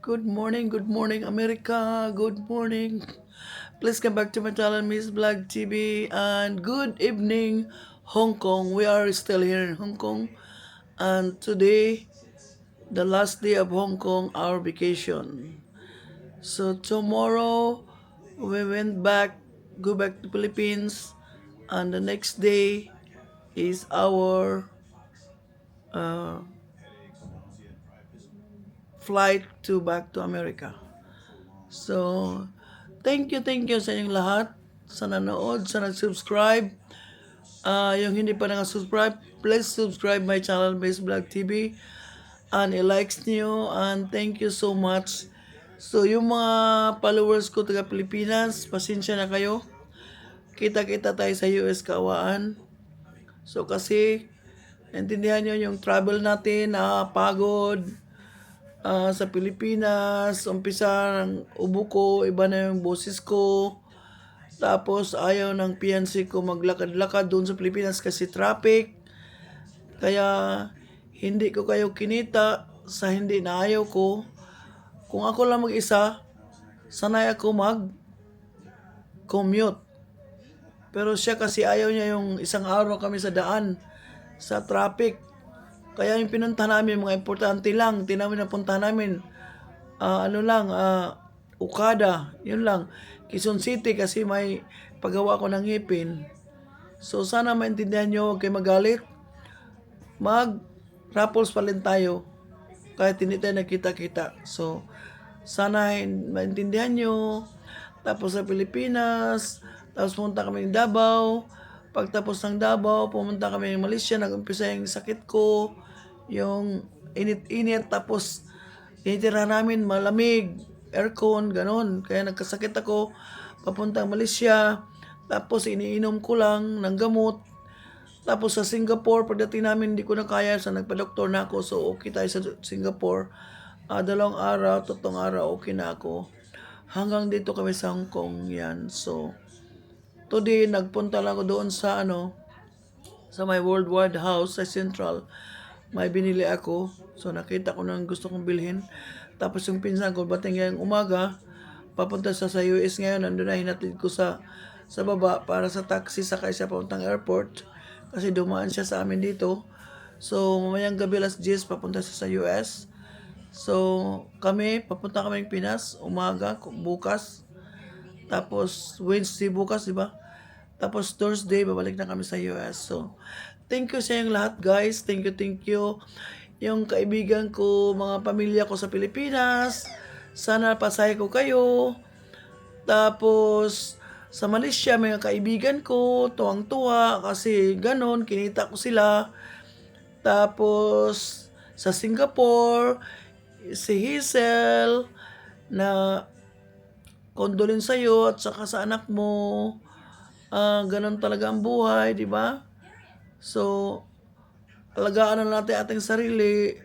Good morning, America. Good morning. Please come back to my channel, Miss Black TV. And good evening, Hong Kong. We are still here in Hong Kong. And today, the last day of Hong Kong, our vacation. So tomorrow, we went back, go back to Philippines. And the next day is our uh, flight to back to America. So, thank you sa inyong lahat sa nanood, sa nag-subscribe. Yung hindi pa naka-subscribe, please subscribe my channel, Base Vlog TV. And i-likes niyo. And thank you so much. So, yung mga followers ko taga Pilipinas, pasensya na kayo. Kita-kita tayo sa US kaawaan. So, kasi, naintindihan nyo yung travel natin, nakakapagod. Sa Pilipinas, umpisa ng ubo ko, iba na yung boses ko. Tapos ayaw ng fiancé ko maglakad-lakad doon sa Pilipinas kasi traffic. Kaya hindi ko kayo kinita sa hindi na ayaw ko. Kung ako lang mag-isa, sanay ako mag-commute. Pero siya kasi ayaw niya yung isang araw kami sa daan, sa traffic. Kaya yung pinunta namin, mga importante lang, tinamin na punta namin. Okada, yun lang. Quezon City kasi may paggawa ko ng ngipin. So sana maintindihan nyo, huwag kayo magalit. Mag-raffles pa rin tayo kahit hindi tayo nagkita-kita. So sana maintindihan nyo. Tapos sa Pilipinas, tapos pumunta kami ng Davao. Pagtapos ng Davao, pumunta kami ng Malaysia, nag-umpisa yung sakit ko, yung init-init, tapos tinitira namin malamig, aircon, ganon. Kaya nagkasakit ako, papuntang Malaysia, tapos iniinom ko lang ng gamot. Tapos sa Singapore, pagdating namin, hindi ko na kaya, so nagpa-doktor na ako, so okay tayo sa Singapore. 2 araw, 3 araw, okay na ako. Hanggang dito kami sa Hong Kong, yan. So, today, nagpunta lang ako doon sa sa my worldwide house sa Central. May binili ako. So, nakita ko nang gusto kong bilhin. Tapos yung pinsan ko, bating ngayong umaga, papunta sa US ngayon, nandun na hinatid ko sa baba para sa taxi, sakay siya papuntang airport. Kasi dumaan siya sa amin dito. So, mamayang gabi alas 10, papunta siya sa US. So, papunta kami ng Pinas, umaga, bukas. Tapos, Wednesday bukas, di ba? Tapos, Thursday, babalik na kami sa US. So, thank you sa inyong lahat, guys. Thank you. Yung kaibigan ko, mga pamilya ko sa Pilipinas, sana pasaya ko kayo. Tapos, sa Malaysia, mga kaibigan ko, tuwang-tuwa, kasi ganon, kinita ko sila. Tapos, sa Singapore, si Hazel, na kondolin sa'yo at saka sa anak mo. Ganon talaga ang buhay, di ba? So, alagaan na natin ating sarili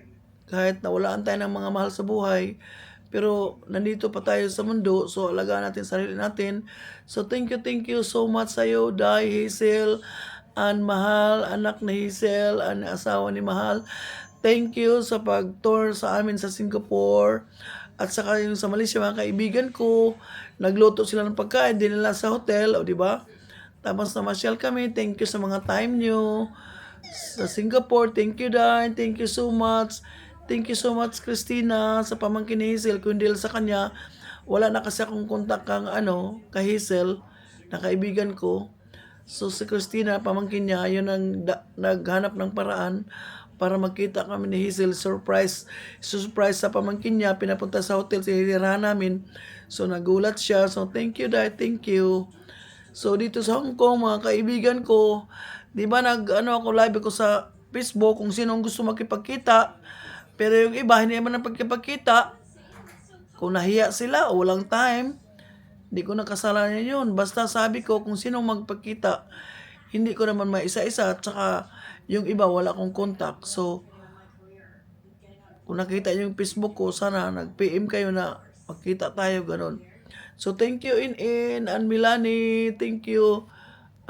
kahit nawalaan tayo ng mga mahal sa buhay. Pero nandito pa tayo sa mundo, so alagaan natin sarili natin. So thank you so much sa'yo, Dai, Hazel, and Mahal, anak ni Hazel, and asawa ni Mahal. Thank you sa pag-tour sa amin sa Singapore. At saka yung sa Malaysia, mga kaibigan ko, nagluto sila ng pagkain, dinala sa hotel, o di ba? Tapos namasyal kami, thank you sa mga time nyo. Sa Singapore, thank you Dan, thank you so much. Thank you so much Christina sa pamangkin ni Hazel. Kung dahil sa kanya, wala na kasi akong kontak kang kay Hazel, na kaibigan ko. So si Christina, pamangkin niya, yun ang naghanap ng paraan para magkita kami ni Hazel. Surprise sa pamangkin niya, pinapunta sa hotel, sinirahan namin. So nagulat siya. So thank you Dad, thank you. So dito sa Hong Kong, mga kaibigan ko, di ba ako live ko sa Facebook kung sinong gusto makipagkita. Pero yung iba, hindi naman ang pagkipagkita. Kung nahiya sila o walang time, hindi ko nakasalanan yun. Basta sabi ko kung sinong magpagkita, hindi ko naman maisa-isa. At saka yung iba, wala akong contact. So, kung nakita yung Facebook ko, sana nag-PM kayo na magkita tayo, ganun. So, thank you In and Milani, thank you.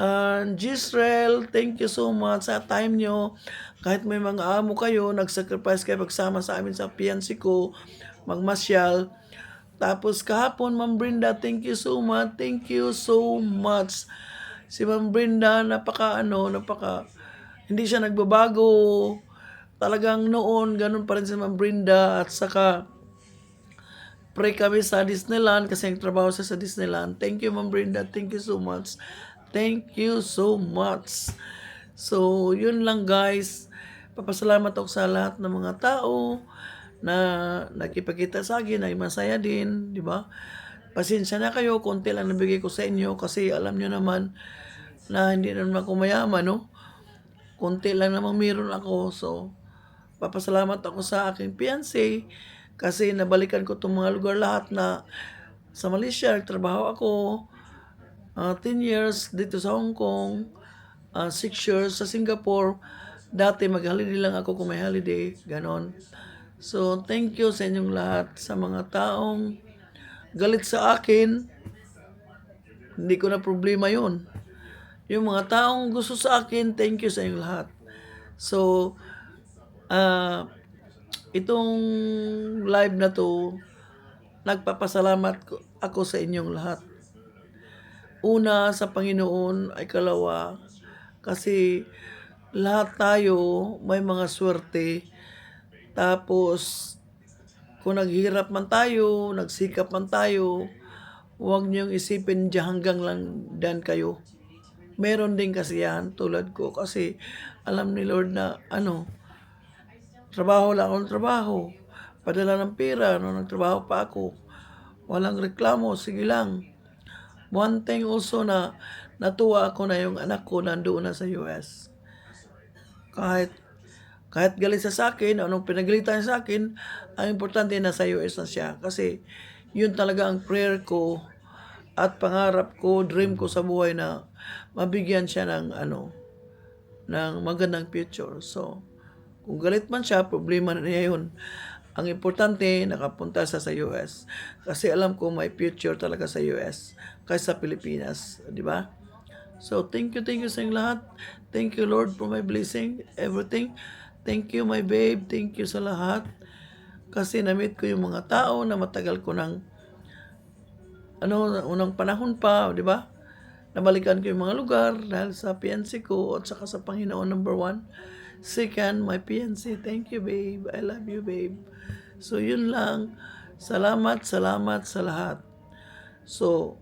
And Gisrel, thank you so much sa time nyo. Kahit may mga amo kayo, nag-sacrifice kayo pagsama sa amin sa fiancé ko. magmasyal. Tapos kahapon, Ma'am Brenda, thank you so much. Thank you so much. Si Ma'am Brenda, napaka, hindi siya nagbabago. Talagang noon, ganun pa rin si Ma'am Brenda. At saka, pray kami sa Disneyland kasi nagtrabaho siya sa Disneyland. Thank you, Ma'am Brenda. Thank you so much. Thank you so much. So, yun lang guys. Papasalamat ako sa lahat ng mga tao na nakipagkita sa akin, ay masaya din, di ba? Pasensya na kayo, konti lang nabigay ko sa inyo kasi alam nyo naman na hindi naman ako mayaman, no? Konti lang naman meron ako. So, papasalamat ako sa aking fiancé kasi nabalikan ko itong mga lugar lahat na sa Malaysia, nagtrabaho ako 10 years dito sa Hong Kong, 6 years sa Singapore. Dati mag-holiday lang ako kung may holiday, ganon. So, thank you sa inyong lahat, sa mga taong galit sa akin, hindi ko na problema yun. Yung mga taong gusto sa akin, thank you sa inyong lahat. So, itong live na to, nagpapasalamat ako sa inyong lahat. Una, sa Panginoon, ay kalawa, kasi lahat tayo may mga swerte. Tapos, kung naghirap man tayo, nagsikap man tayo, huwag niyong isipin diyan hanggang lang dan kayo. Meron din kasi yan, tulad ko, kasi alam ni Lord na trabaho lang akong trabaho. Padala ng pera, nagtrabaho pa ako. Walang reklamo, sige lang. One thing also na natuwa ako na yung anak ko nandoon na sa US. Kahit galit siya sa akin, anong pinagalitan sa akin, ang importante na sa US na siya. Kasi yun talaga ang prayer ko at pangarap ko, dream ko sa buhay na mabigyan siya ng ng magandang future. So, kung galit man siya, problema na niya yun. Ang importante, nakapunta siya sa US. Kasi alam ko may future talaga sa US kaysa Pilipinas. Di ba? So, thank you sa inyong lahat. Thank you, Lord, for my blessing, everything. Thank you, my babe. Thank you sa lahat. Kasi na-meet ko yung mga tao na matagal ko ng unang panahon pa, di ba? Nabalikan ko yung mga lugar dahil sa fiancé ko at saka sa Panginoon, number 1. Second, my fiancé. Thank you, babe. I love you, babe. So, yun lang. Salamat sa lahat. So,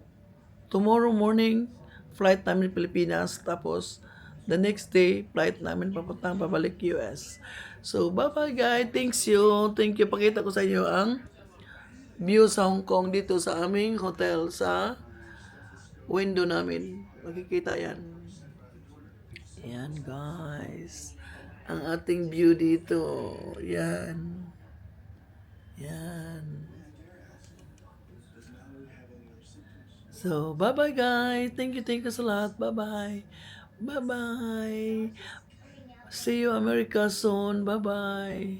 tomorrow morning, flight namin Pilipinas. Tapos, the next day, flight namin pabalik US. So, bye-bye guys. Thank you. Pakita ko sa inyo ang view sa Hong Kong dito sa aming hotel sa window namin. Makikita yan. Yan guys. Ang ating view dito. Yan. So, bye-bye guys. Thank you sa lahat. Bye-bye. Bye-bye. See you America soon. Bye-bye.